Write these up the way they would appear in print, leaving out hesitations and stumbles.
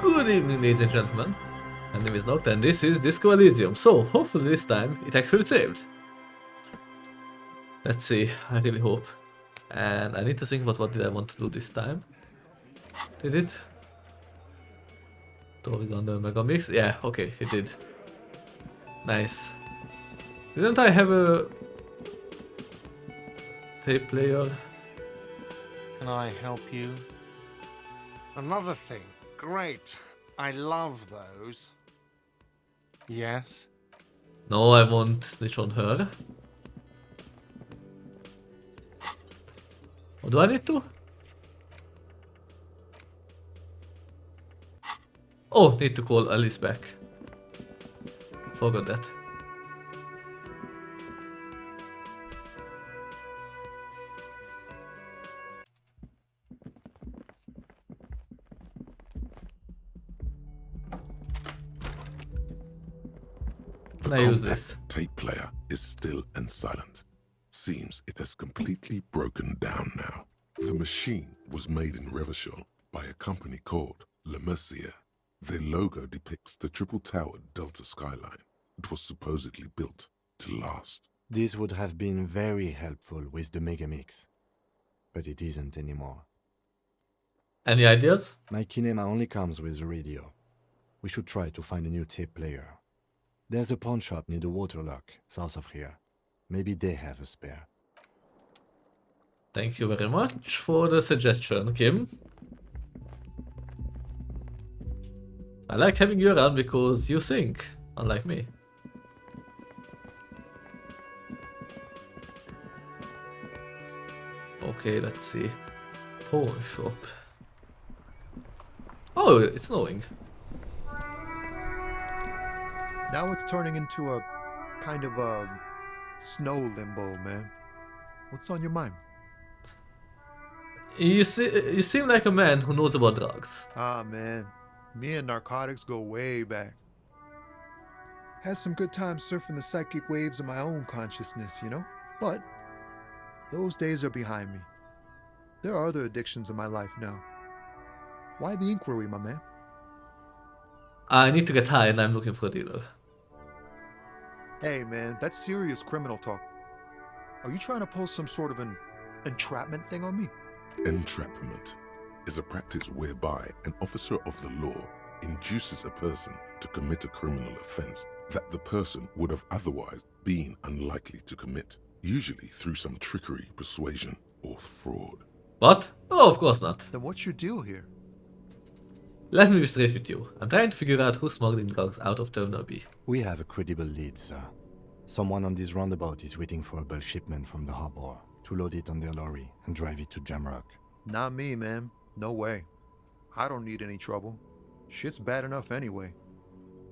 Good evening, ladies and gentlemen. My name is Noct, and this is Disco Elysium. So, hopefully this time it actually saved. Let's see, I really hope. And I need to think about what did I want to do this time. Did it? Torigan the Mega Mix? Yeah, okay, it did. Nice. Didn't I have a tape player? Can I help you? Another thing. Great. I love those. Yes? No, I won't snitch on her. What do I need to? Oh, need to call Alice back. Forgot that. The I use compact this. tape player is still and silent. Seems it has completely broken down now. The machine was made in Revachol by a company called Le Mercier. Their logo depicts the triple-towered Delta skyline. It was supposedly built to last. This would have been very helpful with the Megamix, but it isn't anymore. Any ideas? My kinema only comes with the radio. We should try to find a new tape player. There's a pawn shop near the Waterlock, south of here. Maybe they have a spare. Thank you very much for the suggestion, Kim. I like having you around because you think, unlike me. Okay, let's see. Pawn shop. Oh, it's snowing. Now it's turning into a kind of a snow limbo, man. What's on your mind? You seem like a man who knows about drugs. Ah, man. Me and narcotics go way back. Had some good times surfing the psychic waves of my own consciousness, you know? But those days are behind me. There are other addictions in my life now. Why the inquiry, my man? I need to get high and I'm looking for a dealer. Hey, man, that's serious criminal talk. Are you trying to pull some sort of an entrapment thing on me? Entrapment is a practice whereby an officer of the law induces a person to commit a criminal offense that the person would have otherwise been unlikely to commit, usually through some trickery, persuasion, or fraud. What? Oh, of course not. Then what's your deal here? Let me be straight with you. I'm trying to figure out who's smuggling drugs out of Terminal B. We have a credible lead, sir. Someone on this roundabout is waiting for a bulk shipment from the harbor to load it on their lorry and drive it to Jamrock. Not me, man. No way. I don't need any trouble. Shit's bad enough anyway.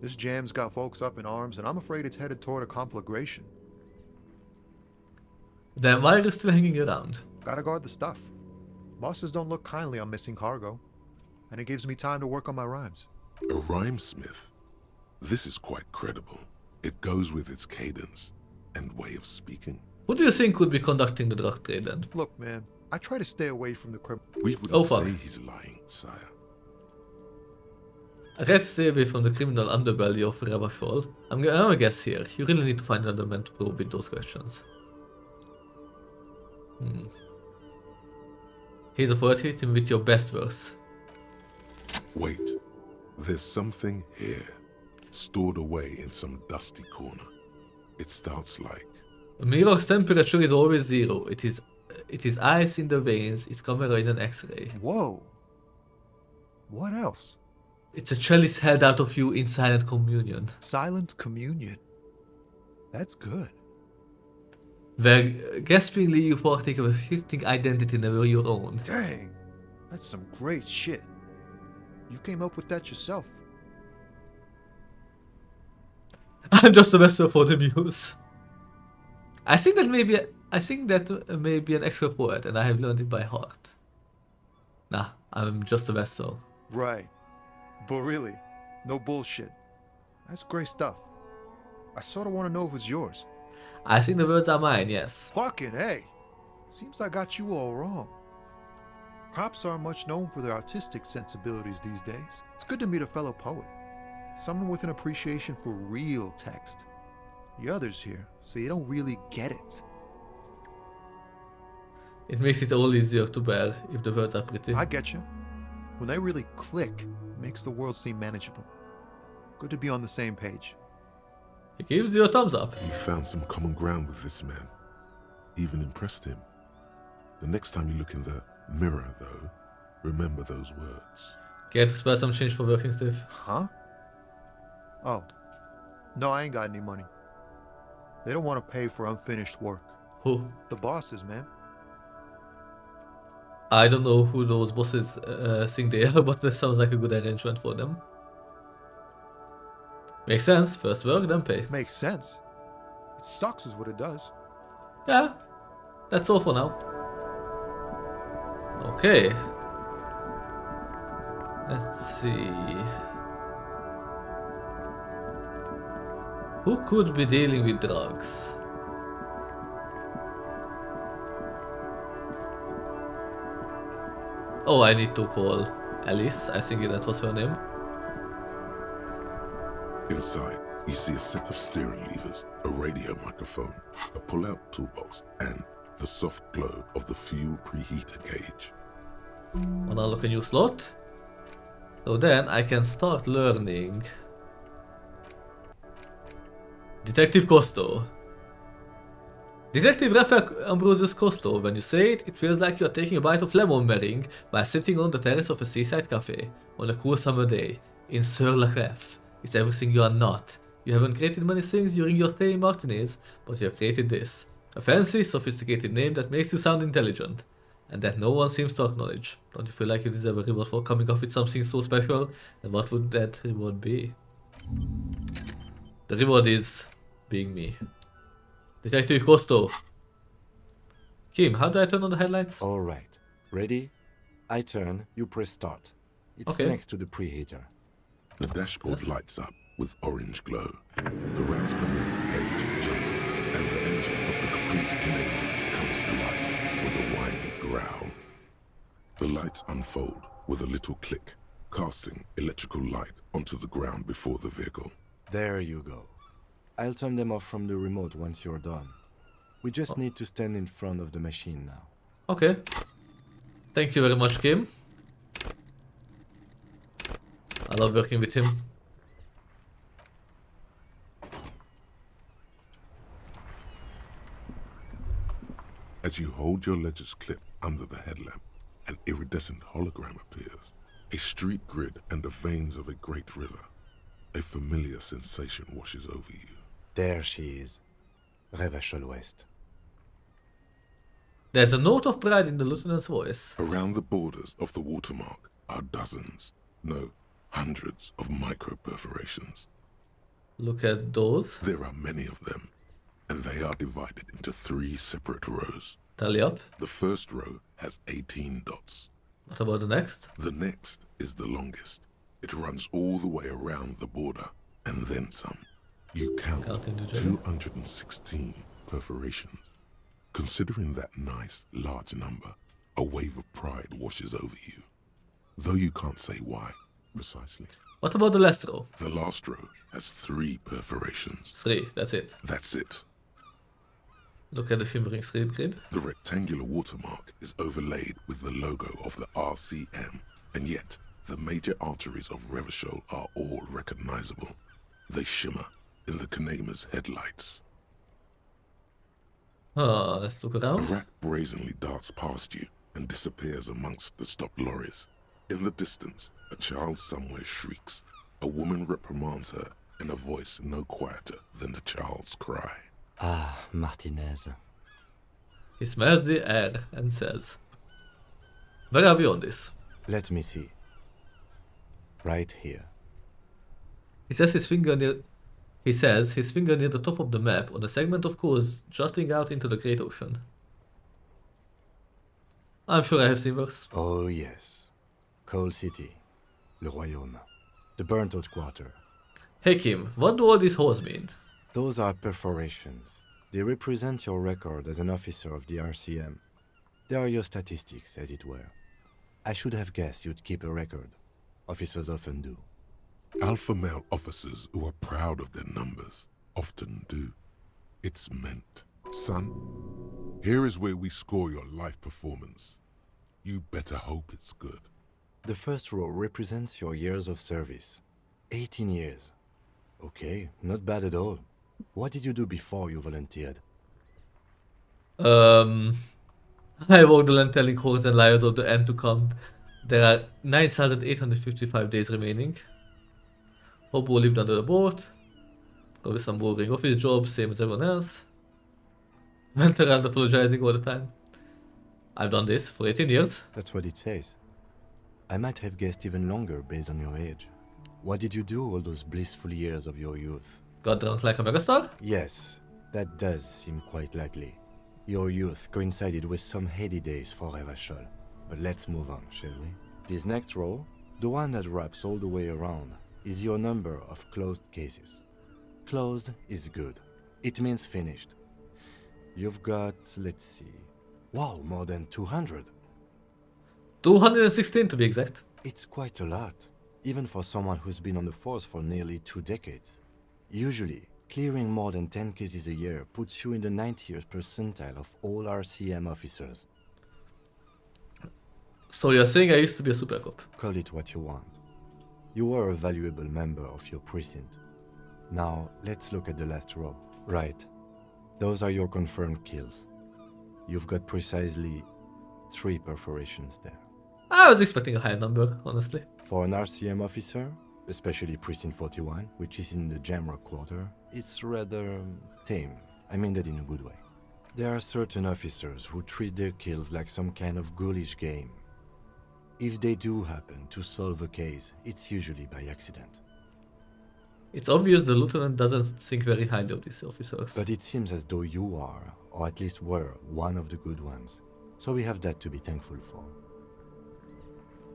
This jam's got folks up in arms, and I'm afraid it's headed toward a conflagration. Then why are you still hanging around? Gotta guard the stuff. Bosses don't look kindly on missing cargo, and it gives me time to work on my rhymes. A rhymesmith? This is quite credible. It goes with its cadence and way of speaking. Who do you think could be conducting the drug trade then? Look, man, I try to stay away from the We wouldn't Oh, fuck. say he's lying, sire. I try to stay away from the criminal underbelly of Revachol. I'm gonna guess here. You really need to find another man to probe with those questions. He's a poet, hit him with your best verse. Wait, there's something here, stored away in some dusty corner. It starts like, Mirror's temperature is always zero. It is ice in the veins, it's camera in an X-ray. Whoa. What else? It's a chalice held out of you in silent communion. Silent communion. That's good. Where gaspingly you partake of a shifting identity never your own. Dang. That's some great shit. You came up with that yourself. I'm just a vessel for the muse. I think that may be an extra poet, and I have learned it by heart. Nah, I'm just a vessel. Right. But really, no bullshit. That's great stuff. I sort of want to know if it's yours. I think the words are mine, yes. Fucking hey. Seems I got you all wrong. Cops aren't much known for their artistic sensibilities these days. It's good to meet a fellow poet, someone with an appreciation for real text. The others here, so you don't really get it. It makes it all easier to bear if the words are pretty. I get you. When they really click, it makes the world seem manageable. Good to be on the same page. He gives you a thumbs up. You found some common ground with this man. Even impressed him. The next time you look in the mirror, though, remember those words. Get to spare some change for working, Steve. Huh? Oh. No, I ain't got any money. They don't want to pay for unfinished work. Who? The bosses, man. I don't know who those bosses think they are, but this sounds like a good arrangement for them. Makes sense. First work, then pay. Makes sense. It sucks is what it does. Yeah, that's all for now. Okay. Let's see. Who could be dealing with drugs? Oh, I need to call Alice. I think that was her name. Inside, you see a set of steering levers, a radio microphone, a pull-out toolbox, and the soft glow of the fuel preheater gauge. Wanna unlock a new slot? So then I can start learning. Detective Costo. Detective Raphael Ambrosius Costo. When you say it, it feels like you're taking a bite of lemon meringue while sitting on the terrace of a seaside cafe on a cool summer day in Sur La Crève. It's everything you are not. You haven't created many things during your stay in Martinez, but you have created this. A fancy, sophisticated name that makes you sound intelligent, and that no one seems to acknowledge. Don't you feel like you deserve a reward for coming up with something so special? And what would that reward be? The reward is being me. Detective Costo. Kim, how do I turn on the headlights? All right. Ready? I turn, you press start. It's Okay. next to the preheater. The dashboard Yes. lights up with orange glow. The rounds per minute gauge jumps, and the engine of the Caprice Canadian comes to life with a whiny growl. The lights unfold with a little click, casting electrical light onto the ground before the vehicle. There you go. I'll turn them off from the remote once you're done. We just need to stand in front of the machine now. Okay. Thank you very much, Kim. I love working with him. As you hold your ledger's clip under the headlamp, an iridescent hologram appears. A street grid and the veins of a great river. A familiar sensation washes over you. There she is. Revachol West. There's a note of pride in the lieutenant's voice. Around the borders of the watermark are dozens, no, hundreds of micro-perforations. Look at those. There are many of them, and they are divided into 3 separate rows. Tally up. The first row has 18 dots. What about the next? The next is the longest. It runs all the way around the border, and then some. You count Counting the journey. 216 perforations. Considering that nice, large number, a wave of pride washes over you. Though you can't say why, precisely. What about the last row? The last row has 3 perforations. 3, that's it. That's it. Look at the shimmering street grid. The rectangular watermark is overlaid with the logo of the RCM, and yet the major arteries of Revachol are all recognizable. They shimmer in the Kanema's headlights. Let's look A around. rat brazenly darts past you and disappears amongst the stopped lorries. In the distance, a child somewhere shrieks. A woman reprimands her in a voice no quieter than the child's cry. Ah, Martinez. He smells the air and says, where are we on this? Let me see. Right here. He says his finger near the top of the map on a segment of coast jutting out into the Great Ocean. I'm sure I have seen worse. Oh, yes. Coal City. Le Royaume. The burnt-out quarter. Hey Kim, what do all these holes mean? Those are perforations. They represent your record as an officer of the RCM. They are your statistics, as it were. I should have guessed you'd keep a record. Officers often do. Alpha male officers who are proud of their numbers often do. It's meant. Son, here is where we score your life performance. You better hope it's good. The first row represents your years of service. 18 years. Okay, not bad at all. What did you do before you volunteered? I walk the land telling hordes and liars of the end to come. There are 9,855 days remaining. Hobo lived under a boat. Got with some boring office jobs, same as everyone else. Went around apologizing all the time. I've done this for 18 years. That's what it says. I might have guessed even longer based on your age. What did you do all those blissful years of your youth? Got drunk like a megastar. Yes, that does seem quite likely. Your youth coincided with some heady days for Revachol. But let's move on, shall we? This next row, the one that wraps all the way around, is your number of closed cases. Closed is good. It means finished. You've got, let's see... Wow, more than 200. 216 to be exact. It's quite a lot, even for someone who's been on the force for nearly 2 decades. Usually, clearing more than 10 cases a year puts you in the 90th percentile of all RCM officers. So you're saying I used to be a super cop? Call it what you want. You were a valuable member of your precinct. Now, let's look at the last row. Right. Those are your confirmed kills. You've got precisely 3 perforations there. I was expecting a higher number, honestly. For an RCM officer, especially Precinct 41, which is in the Jamrock quarter, it's rather tame. I mean that in a good way. There are certain officers who treat their kills like some kind of ghoulish game. If they do happen to solve a case, it's usually by accident. It's obvious the lieutenant doesn't think very highly of these officers. But it seems as though you are, or at least were, one of the good ones. So we have that to be thankful for.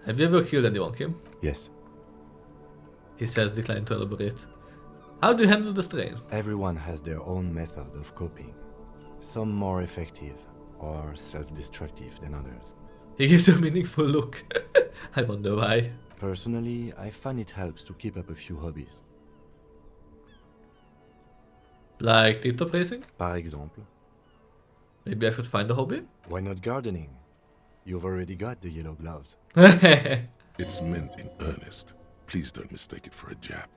Have you ever killed anyone, Kim? Yes, He says, declining to elaborate. How do you handle the strain? everyone has their own method of coping. Some more effective, or self-destructive than others. He gives you a meaningful look. I wonder why. Personally, I find it helps to keep up a few hobbies. Like tip-top racing? Par exemple, Maybe I should find a hobby? why not gardening? You've already got the yellow gloves. It's meant in earnest. Please don't mistake it for a jab.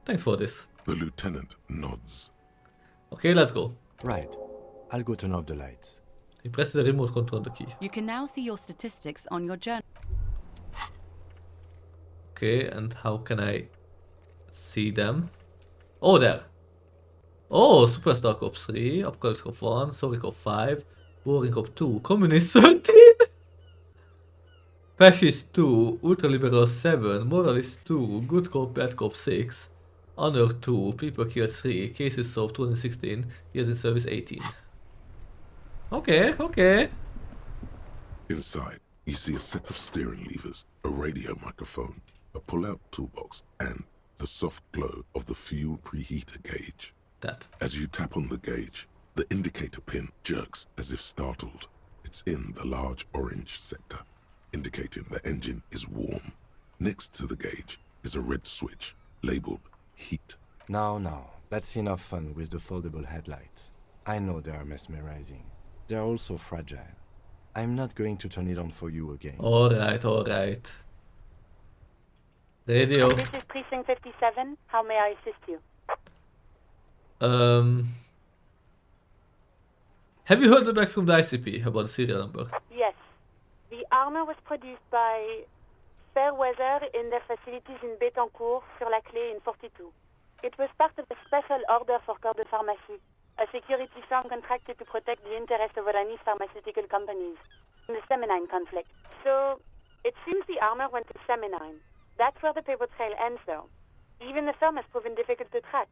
Thanks for this. The lieutenant nods. Okay, let's go. Right, I'll go turn off the lights. He presses the remote control on the key. You can now see your statistics on your journal. Okay, and how can I see them? Oh, there. Oh, Superstar Cop 3, Apocalypse Cop 1, Sorry Cop 5, Boring Cop 2, Communist 13, Fascist 2, Ultraliberal 7, Moralist 2, Good Cop, Bad Cop 6, Honor 2, People Killed 3, Cases Solved 216, Years in Service 18. Okay, okay. Inside, you see a set of steering levers, a radio microphone, a pull-out toolbox, and the soft glow of the fuel preheater gauge. Tap. As you tap on the gauge, the indicator pin jerks as if startled. It's in the large orange sector, indicating the engine is warm. Next to the gauge is a red switch labeled heat. Now, that's enough fun with the foldable headlights. I know they are mesmerizing. They're also fragile. I'm not going to turn it on for you again. Alright, alright. Radio. This is Precinct 57. How may I assist you? Have you heard back from the ICP about the serial number? Yes. The armor was produced by Fairweather in their facilities in Bétancourt, sur la Clé in 42. It was part of a special order for Corps de Pharmacie, a security firm contracted to protect the interests of Oranese pharmaceutical companies in the Seminine conflict. So, it seems the armor went to Seminine. That's where the paper trail ends, though. Even the firm has proven difficult to track.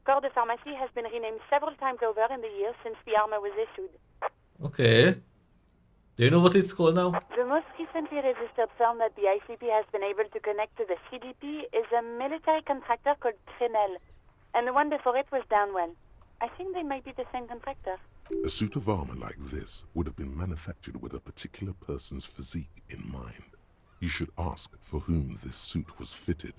Corps de Pharmacie has been renamed several times over in the years since the armor was issued. Okay. Do you know what it's called now? The most recently registered firm that the ICP has been able to connect to the CDP is a military contractor called Trinell, and the one before it was Downwell. I think they might be the same contractor. A suit of armor like this would have been manufactured with a particular person's physique in mind. You should ask for whom this suit was fitted.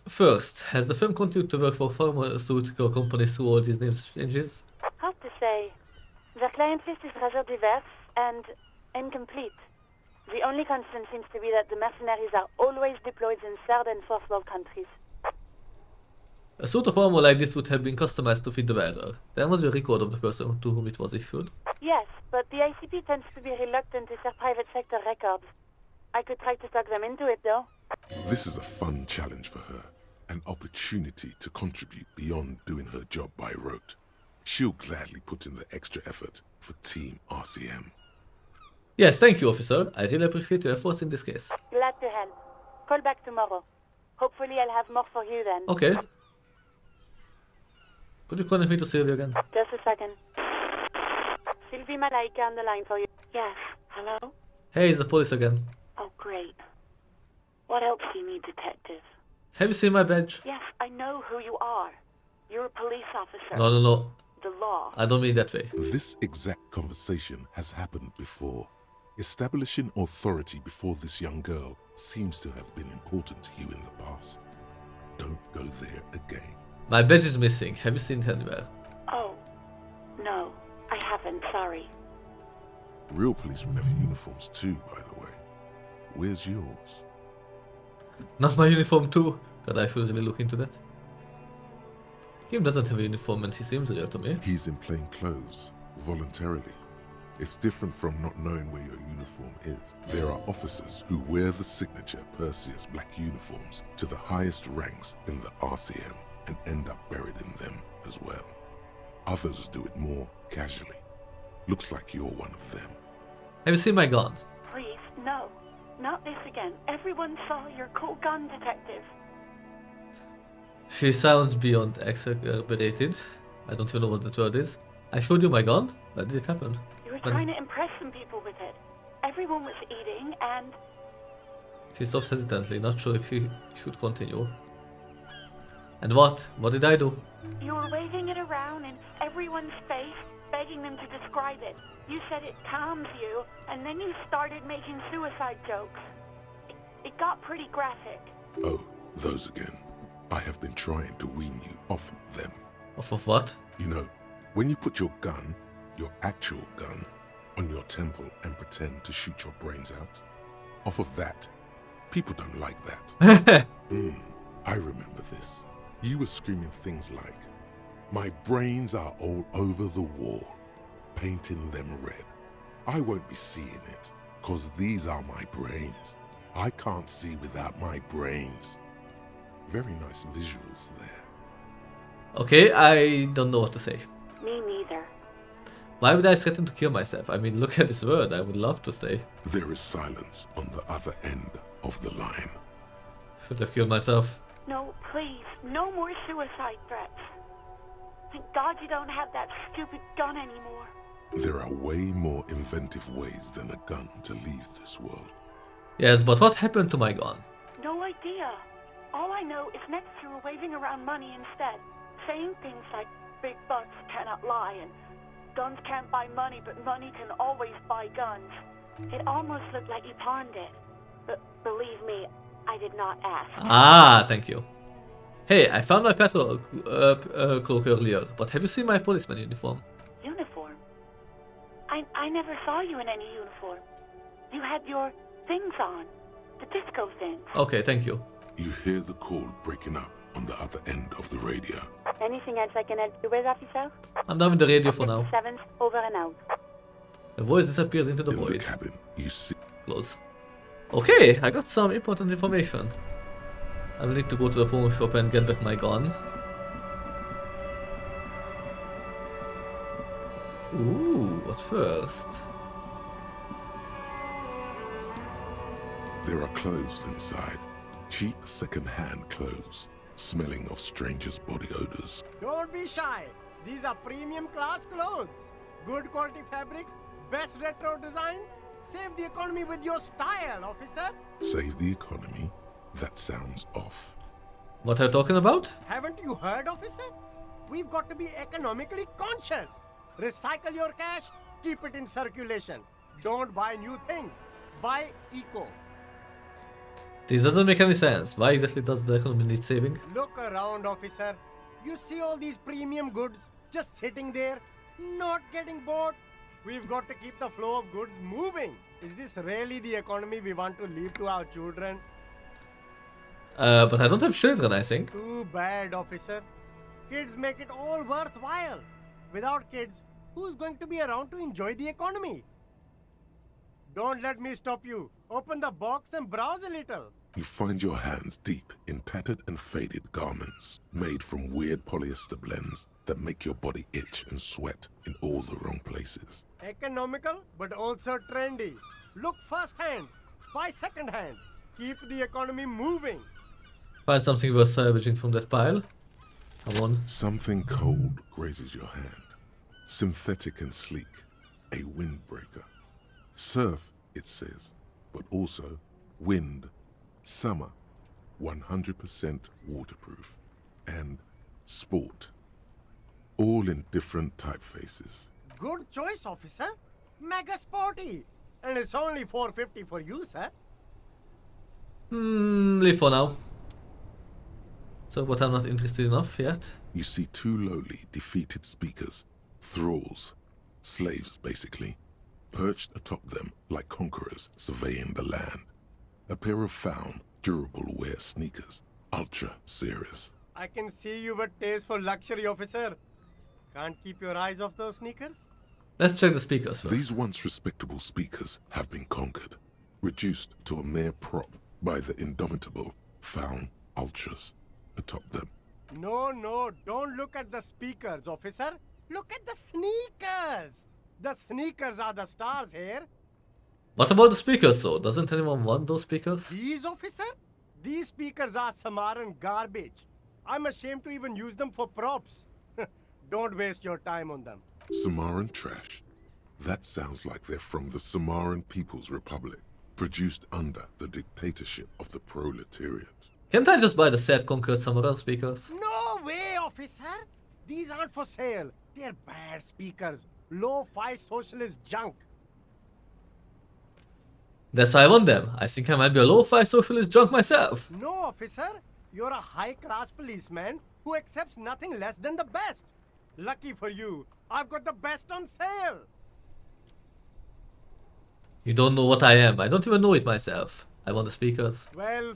First, has the firm continued to work for pharmaceutical companies through all these name changes? Hard to say. Their client list is rather diverse and incomplete. The only constant seems to be that the mercenaries are always deployed in third and fourth world countries. A suit of armor like this would have been customized to fit the wearer. There must be a record of the person to whom it was issued. Yes, but the ICP tends to be reluctant to share private sector records. I could try to talk them into it, though. This is a fun challenge for her, an opportunity to contribute beyond doing her job by rote. She'll gladly put in the extra effort for Team RCM. Yes, thank you, officer. I really appreciate your efforts in this case. Glad to help. Call back tomorrow. Hopefully I'll have more for you then. Okay. Could you connect me to Sylvia again? Just a second. Sylvie Malaika on the line for you. Yes. Hello? Hey, it's the police again. Oh, great. What else do you need, detective? Have you seen my badge? Yes, I know who you are. You're a police officer. No. The law. I don't mean that way. This exact conversation has happened before. Establishing authority before this young girl seems to have been important to you in the past. Don't go there again. My badge is missing. Have you seen it anywhere? Oh, no. I haven't, sorry. Real policemen have uniforms too, by the way. Where's yours? Not my uniform too. God, I should really look into that. Kim doesn't have a uniform and he seems real to me. He's in plain clothes, voluntarily. It's different from not knowing where your uniform is. There are officers who wear the signature Perseus black uniforms to the highest ranks in the RCM and end up buried in them as well. Others do it more casually. Looks like you're one of them. Have you seen my gun? Please, no. Not this again. Everyone saw your cool gun, detective. She sounds beyond exaggerated. I don't even know what that word is. I showed you my gun. Why did it happen? You were trying to impress some people with it. Everyone was eating and... She stops hesitantly, not sure if she should continue. And what? What did I do? You were waving it around in everyone's face, begging them to describe it. You said it calms you, and then you started making suicide jokes. It got pretty graphic. Oh, those again. I have been trying to wean you off them. Off of what? You know, when you put your gun, your actual gun, on your temple and pretend to shoot your brains out, off of that, people don't like that. I remember this. You were screaming things like, "My brains are all over the wall, painting them red. I won't be seeing it, cause these are my brains. I can't see without my brains." Very nice visuals there. Okay, I don't know what to say. Me neither. Why would I threaten to kill myself? I mean, look at this word. I would love to stay. There is silence on the other end of the line. Should have killed myself. No, please, no more suicide threats. Thank God you don't have that stupid gun anymore. There are way more inventive ways than a gun to leave this world. Yes, but what happened to my gun? No idea. All I know is next you were waving around money instead, saying things like big bucks cannot lie and guns can't buy money, but money can always buy guns. It almost looked like you pawned it. But believe me, I did not ask. Ah, thank you. Hey, I found my patrol cloak earlier, but have you seen my policeman uniform? Uniform? I never saw you in any uniform. You had your things on. The disco things. Okay, thank you. You hear the call breaking up on the other end of the radio. Anything else I can help you with, officer? I'm done with the radio for now. 7th, over and out. The voice disappears into the In the void. cabin, you see. Close. Okay, I got some important information. I will need to go to the phone shop and get back my gun. Ooh, what first? There are clothes inside. Cheap second-hand clothes, smelling of strangers' body odors. Don't be shy. These are premium class clothes. Good quality fabrics, best retro design. Save the economy with your style, officer. Save the economy? That sounds off. What are you talking about? Haven't you heard, officer? We've got to be economically conscious. Recycle your cash, keep it in circulation. Don't buy new things. Buy eco. This doesn't make any sense. Why exactly does the economy need saving? Look around, officer. You see all these premium goods just sitting there, not getting bought? We've got to keep the flow of goods moving. Is this really the economy we want to leave to our children? But I don't have children, I think. Too bad, officer. Kids make it all worthwhile. Without kids, who's going to be around to enjoy the economy? Don't let me stop you. Open the box and browse a little. You find your hands deep in tattered and faded garments made from weird polyester blends that make your body itch and sweat in all the wrong places. Economical, but also trendy. Look first hand, buy second hand. Keep the economy moving. Find something worth salvaging from that pile. Come on. Something cold grazes your hand. Synthetic and sleek. A windbreaker. Surf, it says, but also wind, summer, 100% waterproof, and sport. All in different typefaces. Good choice, officer. Mega sporty. And it's only $4.50 for you, sir. Leave for now. So, but I'm not interested enough yet. You see two lowly, defeated speakers, thralls, slaves basically, perched atop them like conquerors surveying the land. A pair of found, durable wear sneakers, ultra serious. I can see you've a taste for luxury, officer. Can't keep your eyes off those sneakers? Let's check the speakers first. These once respectable speakers have been conquered, reduced to a mere prop by the indomitable found ultras atop them. No, don't look at the speakers, officer. Look at the sneakers. The sneakers are the stars here. What about the speakers though? Doesn't anyone want those speakers? These, officer? These speakers are Samaran garbage. I'm ashamed to even use them for props. Don't waste your time on them. Samaran trash. That sounds like they're from the Samaran People's Republic, produced under the dictatorship of the proletariat. Can't I just buy the sad conquered Samaran speakers? No way, officer. These aren't for sale. They're bad speakers. Low-fi socialist junk. That's why I want them. I think I might be a lo-fi socialist junk myself. No, officer. You're a high-class policeman who accepts nothing less than the best. Lucky for you, I've got the best on sale. You don't know what I am. I don't even know it myself. I want the speakers. Well,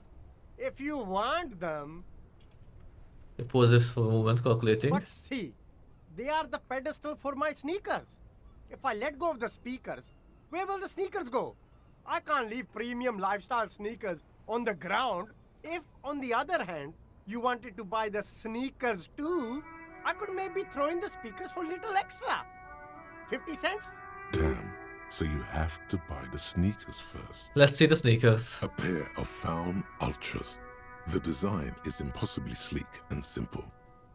if you want them... He pauses for a moment, calculating. But see, they are the pedestal for my sneakers. If I let go of the speakers, where will the sneakers go? I can't leave premium lifestyle sneakers on the ground. If, on the other hand, you wanted to buy the sneakers too, I could maybe throw in the speakers for a little extra. 50 cents? Damn, so you have to buy the sneakers first. Let's see the sneakers. A pair of found ultras. The design is impossibly sleek and simple.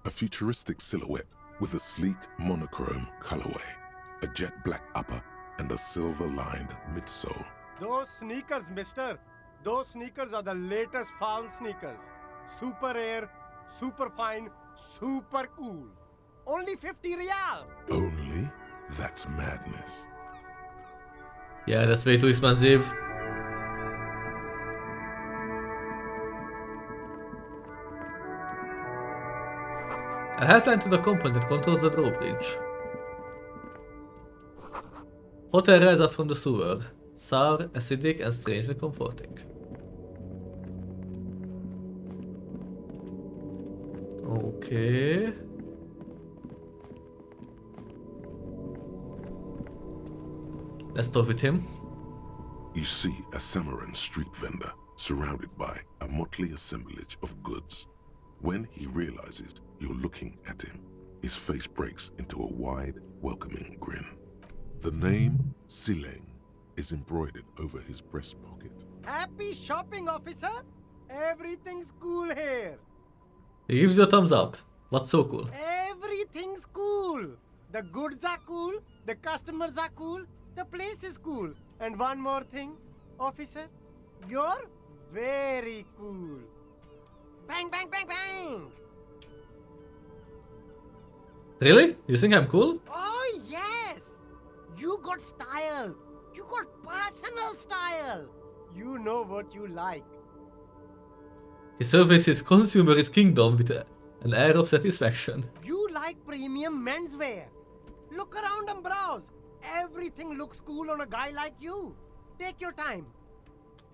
A futuristic silhouette with a sleek monochrome colorway, a jet black upper, and a silver-lined midsole. Those sneakers, mister. Those sneakers are the latest found sneakers. Super air, super fine, super cool. Only 50 real. Only? That's madness. Yeah, that's way too expensive. A helpline to the company that controls the drawbridge. Hotel rise up from the sewer. Sour, acidic, and strangely comforting. Okay. Let's talk with him. You see a Samaran street vendor surrounded by a motley assemblage of goods. When he realizes you're looking at him, his face breaks into a wide, welcoming grin. The name Sileng is embroidered over his breast pocket. Happy shopping, officer. Everything's cool here. He gives you a thumbs up. What's so cool? Everything's cool. The goods are cool, the customers are cool, the place is cool. And one more thing, officer, you're very cool. Bang, bang, bang, bang! Really? You think I'm cool? Oh, yes! You got style. You got personal style. You know what you like. He surveys his consumer's kingdom with an air of satisfaction. You like premium menswear. Look around and browse. Everything looks cool on a guy like you. Take your time.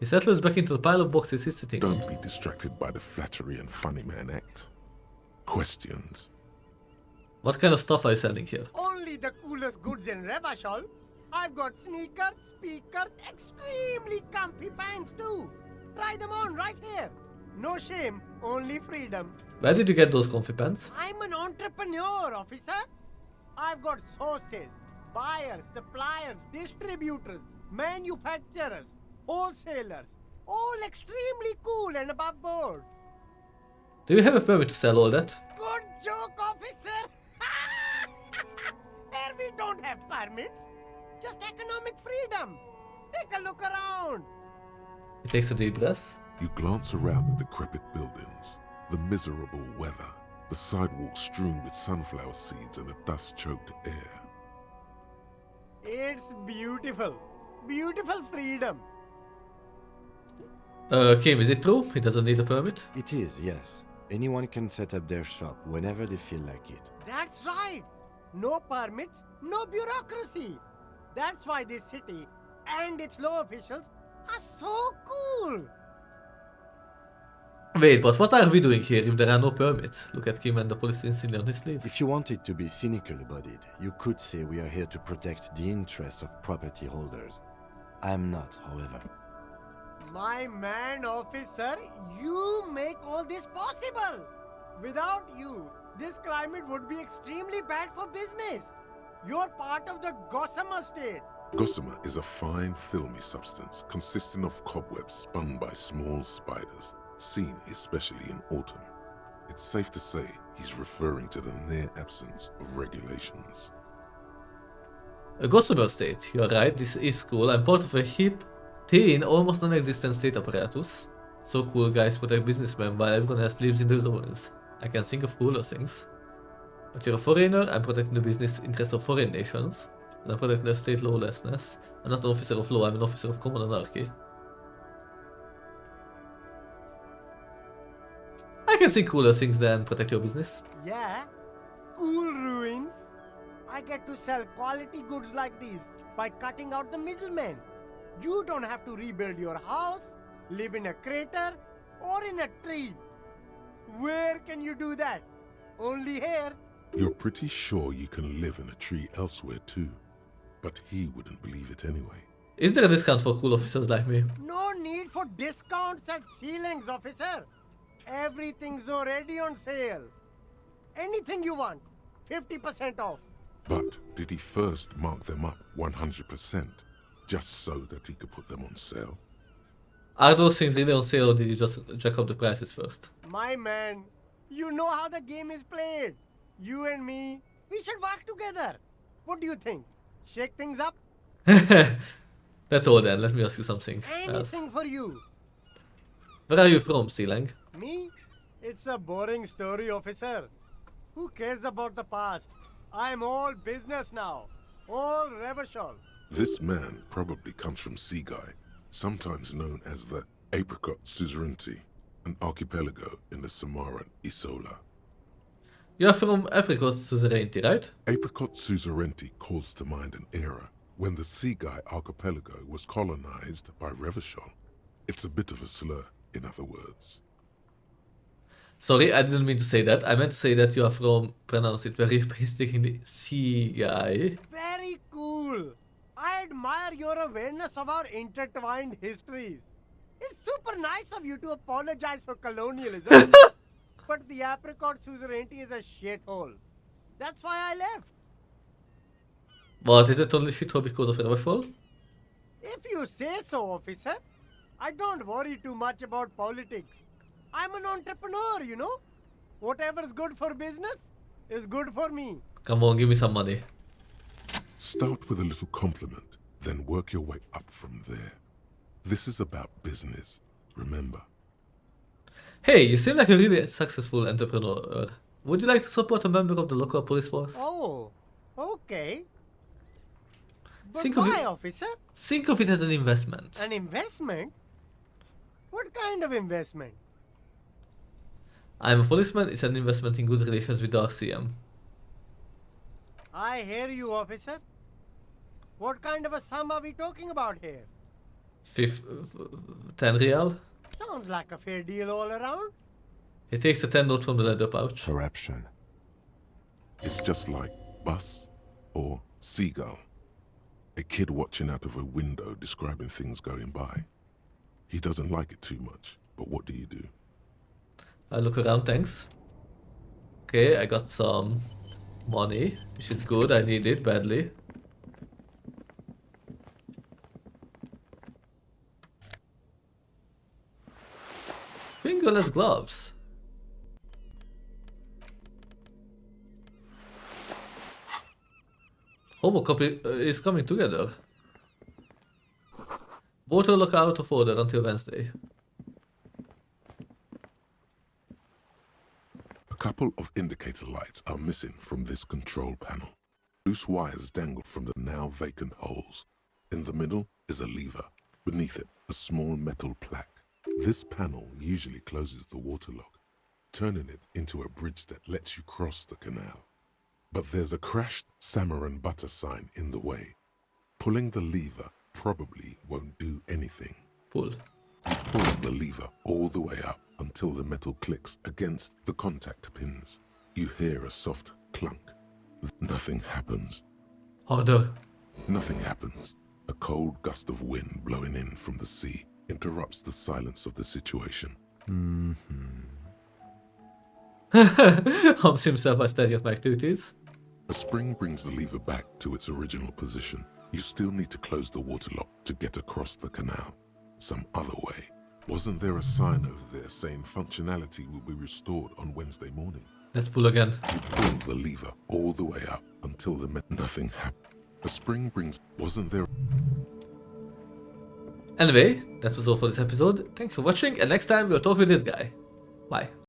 He settles back into the pile of boxes he's sitting on. Don't be distracted by the flattery and funny man act. Questions. What kind of stuff are you selling here? Only the coolest goods in Revachol. I've got sneakers, speakers, extremely comfy pants too. Try them on right here. No shame, only freedom. Where did you get those comfy pants? I'm an entrepreneur, officer. I've got sources, buyers, suppliers, distributors, manufacturers, wholesalers, all extremely cool and above board. Do you have a permit to sell all that? Good joke, officer. Here we don't have permits, just economic freedom. Take a look around. He takes a deep breath. You glance around the decrepit buildings, the miserable weather, the sidewalks strewn with sunflower seeds and the dust-choked air. It's beautiful. Beautiful freedom. Kim, is it true? He doesn't need a permit? It is, yes. Anyone can set up their shop whenever they feel like it. That's right. No permits, no bureaucracy. That's why this city and its law officials are so cool. Wait, but what are we doing here if there are no permits? Look at Kim and the police insignia on his sleeve. If you wanted to be cynical about it, you could say we are here to protect the interests of property holders. I am not, however. My man, officer, you make all this possible. Without you, this climate would be extremely bad for business. You're part of the gossamer state. Gossamer is a fine, filmy substance consisting of cobwebs spun by small spiders, seen especially in autumn. It's safe to say he's referring to the near absence of regulations. A gossamer state, you're right, this is cool. I'm part of a hip, thin, almost non-existent state apparatus. So cool guys protect businessmen while everyone else lives in the ruins. I can think of cooler things. But you're a foreigner, I'm protecting the business interests of foreign nations. And I'm protecting the state lawlessness. I'm not an officer of law, I'm an officer of common anarchy. I can think cooler things than protect your business. Yeah, cool ruins. I get to sell quality goods like these by cutting out the middlemen. You don't have to rebuild your house, live in a crater, or in a tree. Where can you do that? Only here. You're pretty sure you can live in a tree elsewhere too, but he wouldn't believe it anyway. Is there a discount for cool officers like me? No need for discounts at ceilings, officer. Everything's already on sale. Anything you want, 50% off. But did he first mark them up 100%, just so that he could put them on sale? Are those things really on sale or did you just jack up the prices first? My man, you know how the game is played. You and me, we should work together. What do you think? Shake things up? That's all then, let me ask you something else. Anything for you. Where are you from, Sealang? Me? It's a boring story, officer. Who cares about the past? I'm all business now. All Revachol. This man probably comes from Seaguy, sometimes known as the Apricot Suzerainty, an archipelago in the Samaran Isola. You're from Apricot Suzerainty, right? Apricot Suzerainty calls to mind an era when the Seaguy archipelago was colonized by Revachol. It's a bit of a slur, in other words. Sorry, I didn't mean to say that. I meant to say that you are from, pronounce it very painstakingly, Seaguy. Very cool. I admire your awareness of our intertwined histories. It's super nice of you to apologize for colonialism. But the Apricot Suzerainty is a shithole. That's why I left. What, is it only shithole because of Revachol? If you say so, officer. I don't worry too much about politics. I'm an entrepreneur, you know. Whatever's good for business is good for me. Come on, give me some money. Start with a little compliment, then work your way up from there. This is about business, remember. Hey, you seem like a really successful entrepreneur. Would you like to support a member of the local police force? Oh, okay. But Think of why, it- officer? Think of it as an investment. An investment? What kind of investment? I'm a policeman, it's an investment in good relations with the RCM. I hear you, officer. What kind of a sum are we talking about here? 10 real? Sounds like a fair deal all around. He takes a 10 note from the leather pouch. Corruption. It's just like bus or seagull. A kid watching out of a window describing things going by. He doesn't like it too much, but what do you do? I look around, thanks. Okay, I got some money, which is good, I need it badly. Fingerless gloves. Homocop is coming together. Water lock out of order until Wednesday. A couple of indicator lights are missing from this control panel. Loose wires dangle from the now vacant holes. In the middle is a lever. Beneath it, a small metal plaque. This panel usually closes the water lock, turning it into a bridge that lets you cross the canal. But there's a crashed salmon and butter sign in the way. Pulling the lever probably won't do anything. Pull. You pull the lever all the way up until the metal clicks against the contact pins. You hear a soft clunk. Nothing happens. Harder. Nothing happens. A cold gust of wind blowing in from the sea interrupts the silence of the situation. Humps himself by staring at my activities. A spring brings the lever back to its original position. You still need to close the water lock to get across the canal. Some other way. Wasn't there a sign over there saying functionality will be restored on Wednesday morning? Let's pull again. You pull the lever all the way up until nothing happened. A spring brings... Wasn't there... Anyway, that was all for this episode. Thanks for watching, and next time we'll talk with this guy. Bye.